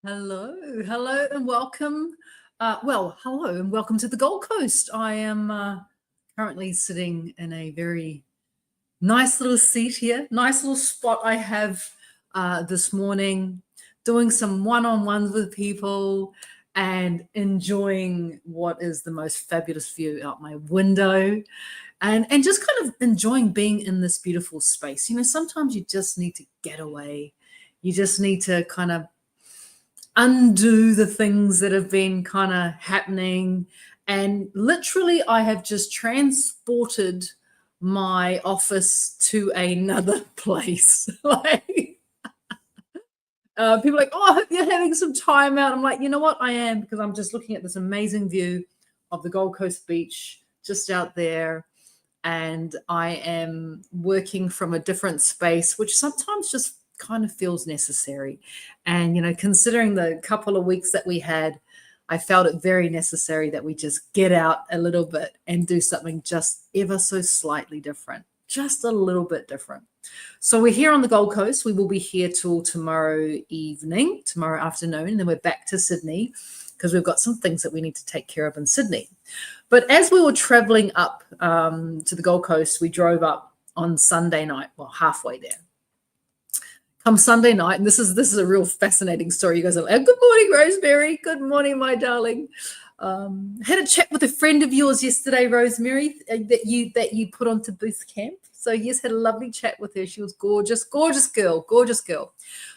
Hello, and welcome. Hello, and welcome to the Gold Coast. I am currently sitting in a very nice little seat here, nice little spot I have this morning, doing some one-on-ones with people and enjoying what is the most fabulous view out my window, and just kind of enjoying being in this beautiful space. Sometimes you just need to get away. You just need to kind of undo the things that have been kind of happening. And literally, I have just transported my office to another place. People are like, oh, I hope you're having some time out. I'm like, you know what? I am, because I'm just looking at this amazing view of the Gold Coast beach just out there. And I am working from a different space, which sometimes just kind of feels necessary. And, considering the couple of weeks that we had, I felt it very necessary that we just get out a little bit and do something just ever so slightly different, just a little bit different. So we're here on the Gold Coast. We will be here till tomorrow afternoon, and then we're back to Sydney because we've got some things that we need to take care of in Sydney. But as we were traveling up to the Gold Coast, we drove up on Sunday night, halfway there. Come Sunday night, and this is a real fascinating story. You guys are like, good morning, Rosemary. Good morning, my darling. Had a chat with a friend of yours yesterday, Rosemary, that you put onto Booth Camp. So yes, had a lovely chat with her. She was gorgeous girl.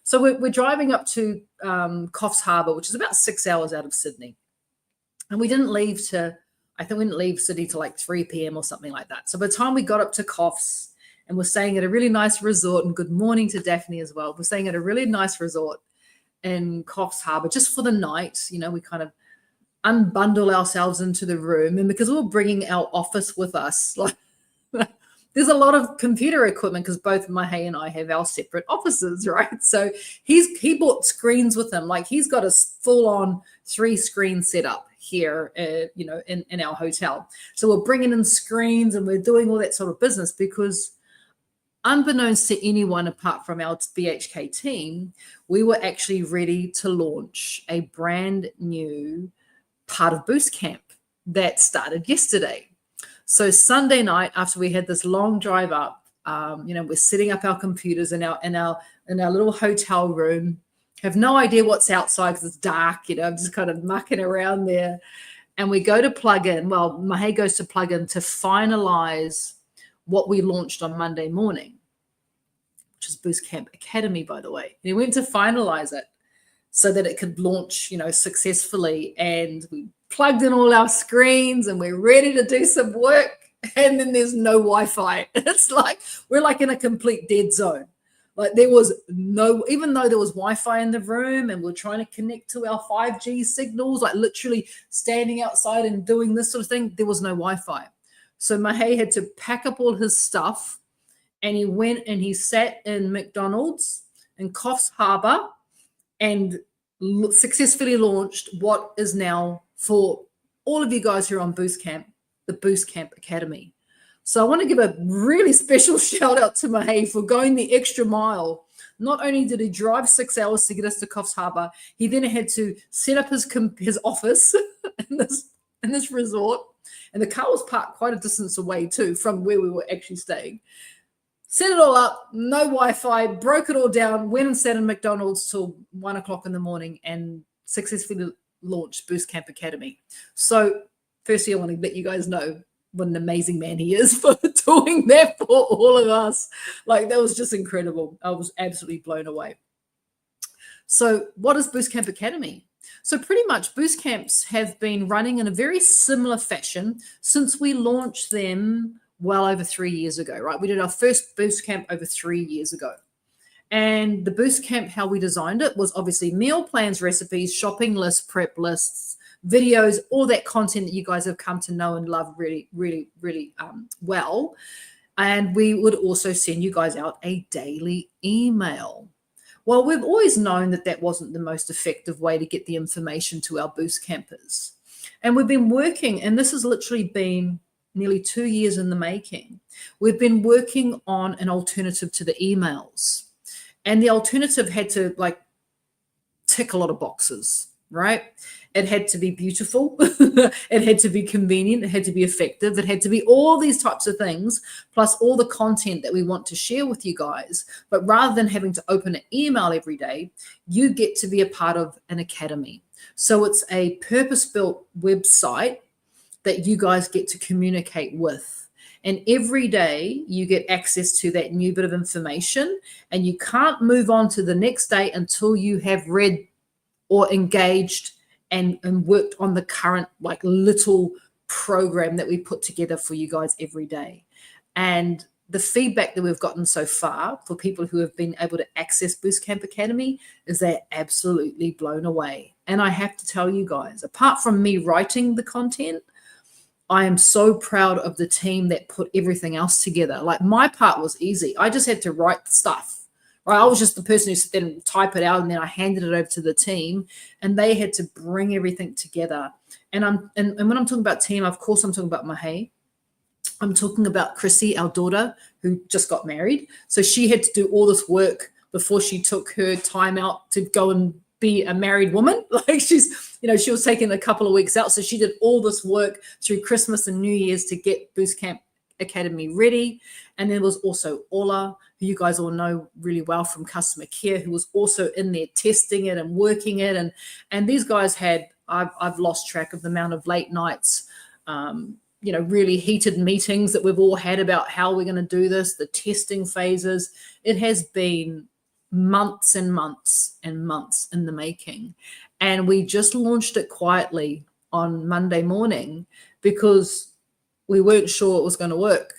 So we're driving up to Coffs Harbour, which is about 6 hours out of Sydney, and we didn't leave Sydney till like 3 p.m. or something like that. So by the time we got up to Coffs, and we're staying at a really nice resort, and good morning to Daphne as well. We're staying at a really nice resort in Coffs Harbour just for the night. We kind of unbundle ourselves into the room, and because we're bringing our office with us, like there's a lot of computer equipment because both Mahe and I have our separate offices, right? So he bought screens with him. Like he's got a full-on 3-screen setup here, in our hotel. So we're bringing in screens and we're doing all that sort of business because, unbeknownst to anyone apart from our BHK team, we were actually ready to launch a brand new part of Boost Camp that started yesterday. So Sunday night, after we had this long drive up, we're setting up our computers in our little hotel room. Have no idea what's outside because it's dark. I'm just kind of mucking around there, and we go to plug in. Well, Mahe goes to plug in to finalize what we launched on Monday morning, which is Boost Camp Academy, by the way. And he went to finalize it so that it could launch, successfully. And we plugged in all our screens and we're ready to do some work. And then there's no Wi-Fi. It's like we're like in a complete dead zone. Like there was even though there was Wi-Fi in the room and we're trying to connect to our 5G signals, like literally standing outside and doing this sort of thing, there was no Wi-Fi. So Mahe had to pack up all his stuff, and he went and he sat in McDonald's in Coffs Harbour and successfully launched what is now, for all of you guys who are on Boost Camp, the Boost Camp Academy. So I want to give a really special shout out to Mahe for going the extra mile. Not only did he drive 6 hours to get us to Coffs Harbour, he then had to set up his office in this resort. And the car was parked quite a distance away too from where we were actually staying. Set it all up, no Wi-Fi, broke it all down, went and sat in McDonald's till 1 o'clock in the morning and successfully launched Boost Camp Academy. So firstly, I want to let you guys know what an amazing man he is for doing that for all of us. Like that was just incredible. I was absolutely blown away. So what is Boost Camp Academy? So pretty much Boost Camps have been running in a very similar fashion since we launched them well over 3 years ago, right? We did our first Boost Camp over 3 years ago. And the Boost Camp, how we designed it was obviously meal plans, recipes, shopping lists, prep lists, videos, all that content that you guys have come to know and love really, really, really well. And we would also send you guys out a daily email. Well, we've always known that that wasn't the most effective way to get the information to our Boost campers. And we've been working, and this has literally been nearly 2 years in the making. We've been working on an alternative to the emails. And the alternative had to tick a lot of boxes, right? It had to be beautiful. It had to be convenient. It had to be effective. It had to be all these types of things, plus all the content that we want to share with you guys. But rather than having to open an email every day, you get to be a part of an academy. So it's a purpose-built website that you guys get to communicate with. And every day you get access to that new bit of information, and you can't move on to the next day until you have read or engaged and worked on the current like little program that we put together for you guys every day. And the feedback that we've gotten so far for people who have been able to access Bootcamp Academy is they're absolutely blown away. And I have to tell you guys, apart from me writing the content, I am so proud of the team that put everything else together. Like my part was easy. I just had to write stuff. Right? I was just the person who sit there and type it out, and then I handed it over to the team, and they had to bring everything together. And when I'm talking about team, of course, I'm talking about Mahé. I'm talking about Chrissy, our daughter, who just got married. So she had to do all this work before she took her time out to go and be a married woman. Like she was taking a couple of weeks out. So she did all this work through Christmas and New Year's to get Bootcamp Academy ready. And there was also Ola, who you guys all know really well from customer care, who was also in there testing it and working it. And these guys had, I've lost track of the amount of late nights, really heated meetings that we've all had about how we're going to do this, the testing phases. It has been months and months and months in the making. And we just launched it quietly on Monday morning because we weren't sure it was going to work.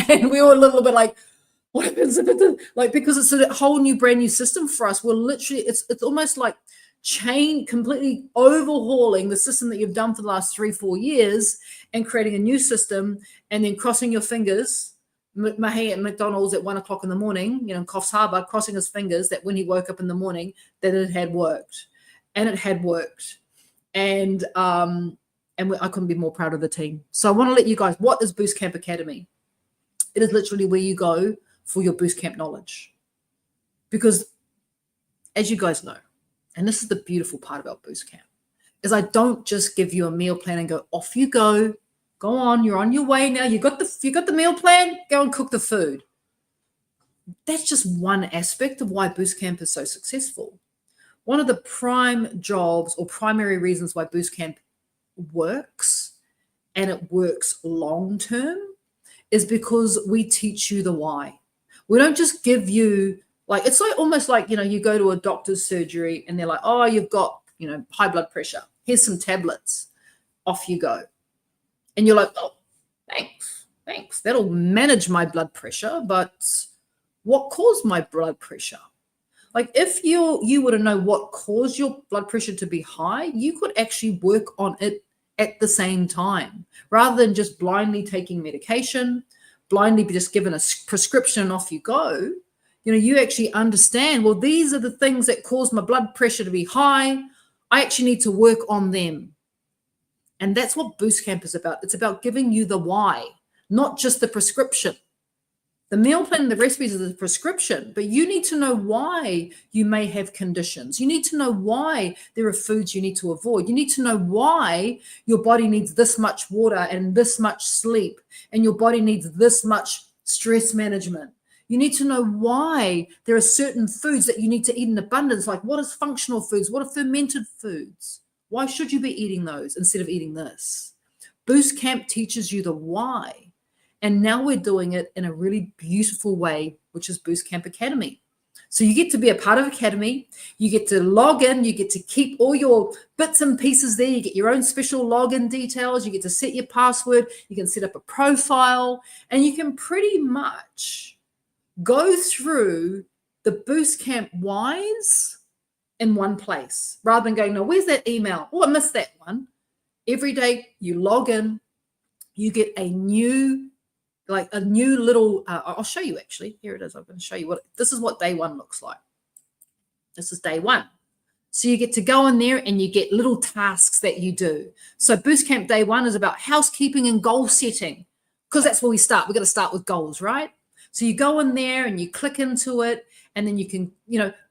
And we were a little bit like, what happens if it like, because it's a whole new brand new system for us. We're literally, it's almost like completely overhauling the system that you've done for the last 3-4 years and creating a new system, and then crossing your fingers. Mahé at McDonald's at 1 o'clock in the morning, in Coffs Harbour, crossing his fingers that when he woke up in the morning that it had worked. And it had worked. And I couldn't be more proud of the team. So I want to let you guys, what is Bootcamp Academy? It is literally where you go for your Bootcamp knowledge. Because as you guys know, and this is the beautiful part about Bootcamp, is I don't just give you a meal plan and go, off you go. Go on, you're on your way now. You got the meal plan, go and cook the food. That's just one aspect of why Bootcamp is so successful. One of the prime jobs or primary reasons why Bootcamp works, and it works long term, is because we teach you the why. We don't just give you, like, it's like almost like, you go to a doctor's surgery and they're like, oh, you've got, high blood pressure. Here's some tablets. Off you go. And you're like, oh, thanks. That'll manage my blood pressure. But what caused my blood pressure? Like if you were to know what caused your blood pressure to be high, you could actually work on it at the same time, rather than just blindly taking medication, blindly be just given a prescription and off you go. You actually understand, well, these are the things that cause my blood pressure to be high. I actually need to work on them. And that's what Bootcamp is about. It's about giving you the why, not just the prescription. The meal plan and the recipes are the prescription, but you need to know why you may have conditions. You need to know why there are foods you need to avoid. You need to know why your body needs this much water and this much sleep, and your body needs this much stress management. You need to know why there are certain foods that you need to eat in abundance. Like, what is functional foods? What are fermented foods? Why should you be eating those instead of eating this? Bootcamp teaches you the why. And now we're doing it in a really beautiful way, which is Bootcamp Academy. So you get to be a part of Academy. You get to log in. You get to keep all your bits and pieces there. You get your own special login details. You get to set your password. You can set up a profile. And you can pretty much go through the Bootcamp whys in one place, rather than going, no, where's that email? Oh, I missed that one. Every day you log in, you get a new little, I'll show you actually. Here it is. I'm going to show you this is what day one looks like. This is day one. So you get to go in there and you get little tasks that you do. So Bootcamp day one is about housekeeping and goal setting, because that's where we start. We're going to start with goals, right? So you go in there and you click into it, and then you can,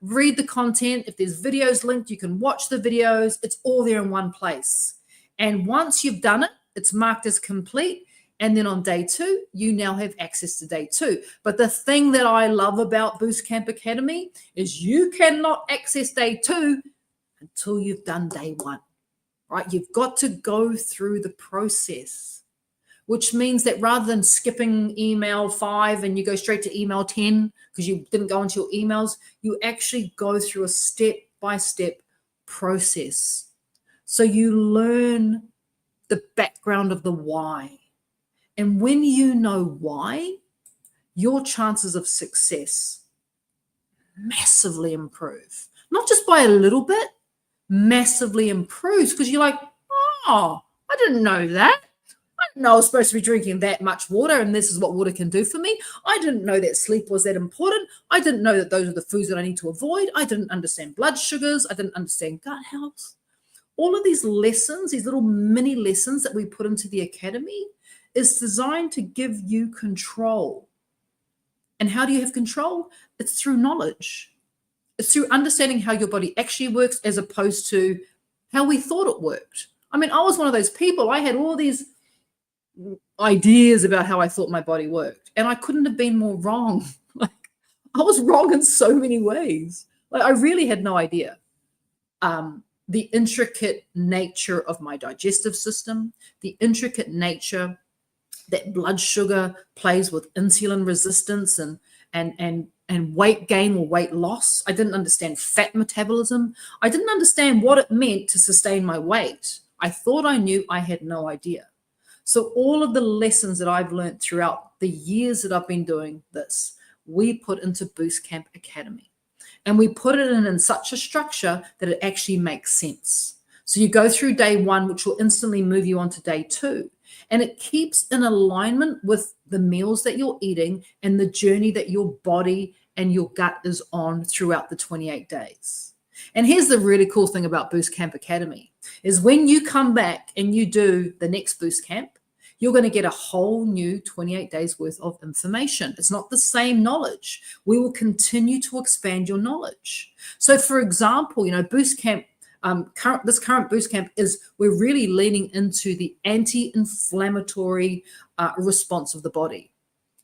read the content. If there's videos linked, you can watch the videos. It's all there in one place. And once you've done it, it's marked as complete. And then on day 2, you now have access to day 2. But the thing that I love about Boost Camp Academy is you cannot access day 2 until you've done day 1, right? You've got to go through the process, which means that rather than skipping email 5 and you go straight to email 10 because you didn't go into your emails, you actually go through a step-by-step process. So you learn the background of the why. And when you know why, your chances of success massively improve. Not just by a little bit, massively improves, because you're like, oh, I didn't know that. I didn't know I was supposed to be drinking that much water, and this is what water can do for me. I didn't know that sleep was that important. I didn't know that those are the foods that I need to avoid. I didn't understand blood sugars. I didn't understand gut health. All of these lessons, these little mini lessons that we put into the academy, is designed to give you control. And how do you have control? It's through knowledge. It's through understanding how your body actually works as opposed to how we thought it worked. I mean, I was one of those people. I had all these ideas about how I thought my body worked, and I couldn't have been more wrong. Like, I was wrong in so many ways. Like, I really had no idea. The intricate nature of my digestive system, the intricate nature that blood sugar plays with insulin resistance and weight gain or weight loss. I didn't understand fat metabolism. I didn't understand what it meant to sustain my weight. I thought I knew. I had no idea. So all of the lessons that I've learned throughout the years that I've been doing this, we put into Boost Camp Academy. And we put it in such a structure that it actually makes sense. So you go through day 1, which will instantly move you on to day 2. And it keeps in alignment with the meals that you're eating and the journey that your body and your gut is on throughout the 28 days. And here's the really cool thing about Boost Camp Academy is when you come back and you do the next Boost Camp, you're going to get a whole new 28 days worth of information. It's not the same knowledge. We will continue to expand your knowledge. So for example, Boost Camp, this current Boost Camp we're really leaning into the anti-inflammatory response of the body,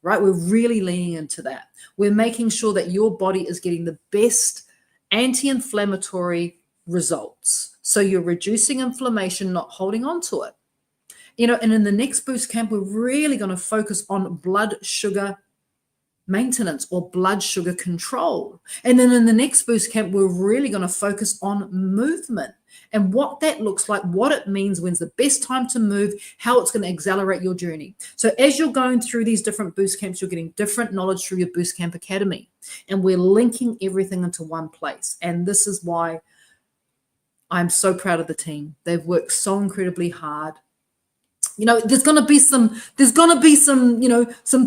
right? We're really leaning into that. We're making sure that your body is getting the best anti-inflammatory results. So you're reducing inflammation, not holding on to it. And in the next Boost Camp, we're really going to focus on blood sugar maintenance or blood sugar control. And then in the next Boost Camp, we're really going to focus on movement and what that looks like, what it means, when's the best time to move, how it's going to accelerate your journey. So as you're going through these different Boost Camps, you're getting different knowledge through your Boost Camp Academy. And we're linking everything into one place. And this is why I'm so proud of the team. They've worked so incredibly hard. There's going to be some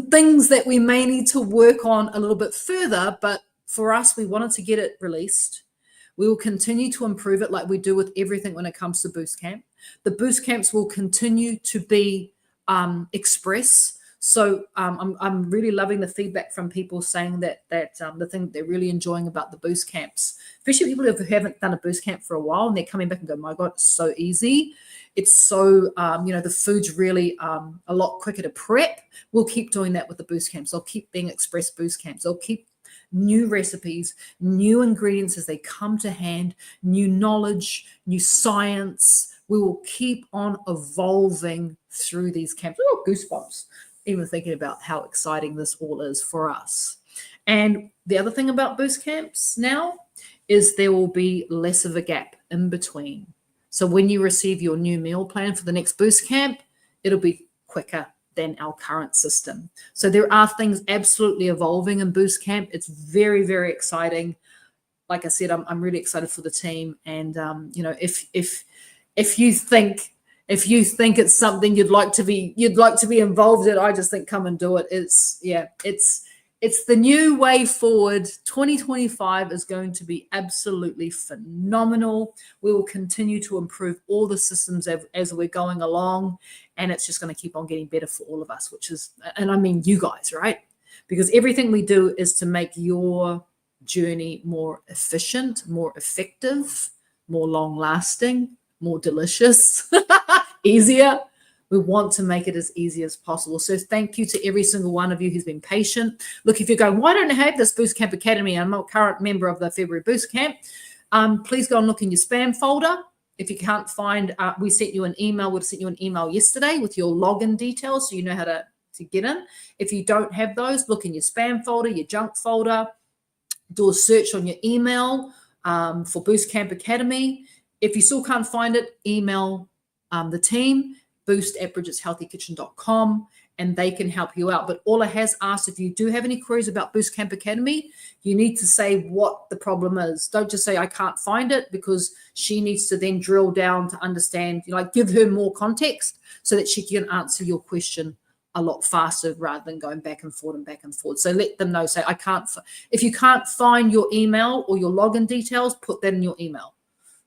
things that we may need to work on a little bit further, but for us, we wanted to get it released. We will continue to improve it like we do with everything when it comes to Boost Camp. The Boost Camps will continue to be express. So I'm really loving the feedback from people saying that the thing they're really enjoying about the Boost Camps, especially people who haven't done a Boost Camp for a while, and they're coming back and go, my God, it's so easy. It's so, the food's really a lot quicker to prep. We'll keep doing that with the Boost Camps. They'll keep being express Boost Camps. They'll keep new recipes, new ingredients as they come to hand, new knowledge, new science. We will keep on evolving through these camps. Oh, goosebumps, even thinking about how exciting this all is for us. And the other thing about Boost Camps now is there will be less of a gap in between. So when you receive your new meal plan for the next Boost Camp, it'll be quicker than our current system. So there are things absolutely evolving in Boost Camp. It's very, very exciting. Like I said, I'm really excited for the team. And if you think it's something you'd like to be involved in, I just think come and do it. It's the new way forward. 2025 is going to be absolutely phenomenal. We will continue to improve all the systems as we're going along, and it's just going to keep on getting better for all of us, and I mean you guys, right? because everything we do is to make your journey more efficient, more effective, more long lasting, more delicious, easier. We want to make it as easy as possible. So thank you to every single one of you who's been patient. Look, if you're going, why don't I have this Boost Camp Academy? I'm not a current member of the February Boost Camp. Please go and look in your spam folder. If you can't find, we sent you an email. We've sent you an email yesterday with your login details so you know how to get in. If you don't have those, look in your spam folder, your junk folder. Do a search on your email for Boost Camp Academy. If you still can't find it, email the team, boost@bridgetshealthykitchen.com, and they can help you out. But Orla has asked, if you do have any queries about Boost Camp Academy, you need to say what the problem is. Don't just say, I can't find it, because she needs to then drill down to understand, like give her more context so that she can answer your question a lot faster rather than going back and forth and back and forth. So let them know, say, I can't, if you can't find your email or your login details, put that in your email,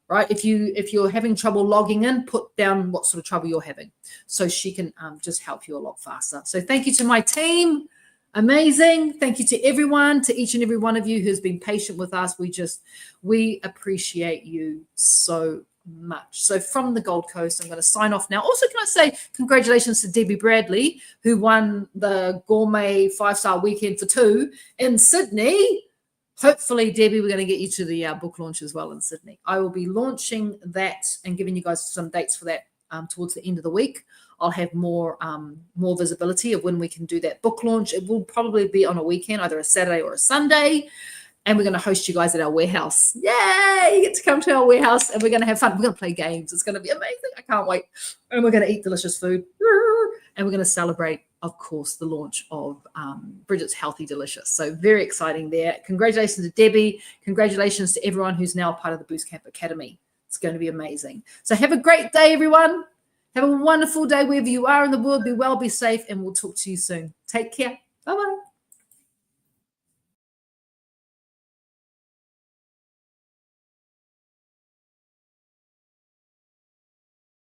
right? If you're having trouble logging in, put down what sort of trouble you're having so she can just help you a lot faster. So thank you to my team. Amazing. Thank you to everyone, to each and every one of you who's been patient with us. We appreciate you so much. So from the Gold Coast, I'm going to sign off now. Also, can I say congratulations to Debbie Bradley, who won the Gourmet 5-star weekend for 2 in Sydney. Hopefully, Debbie, we're going to get you to the book launch as well in Sydney. I will be launching that and giving you guys some dates for that towards the end of the week. I'll have more visibility of when we can do that book launch. It will probably be on a weekend, either a Saturday or a Sunday. And we're going to host you guys at our warehouse. Yay! You get to come to our warehouse and we're going to have fun. We're going to play games. It's going to be amazing. I can't wait. And we're going to eat delicious food. And we're going to celebrate, of course, the launch of Bridget's Healthy Delicious. So very exciting there. Congratulations to Debbie. Congratulations to everyone who's now part of the Boost Camp Academy. It's going to be amazing. So have a great day, everyone. Have a wonderful day wherever you are in the world. Be well, be safe, and we'll talk to you soon. Take care. Bye-bye.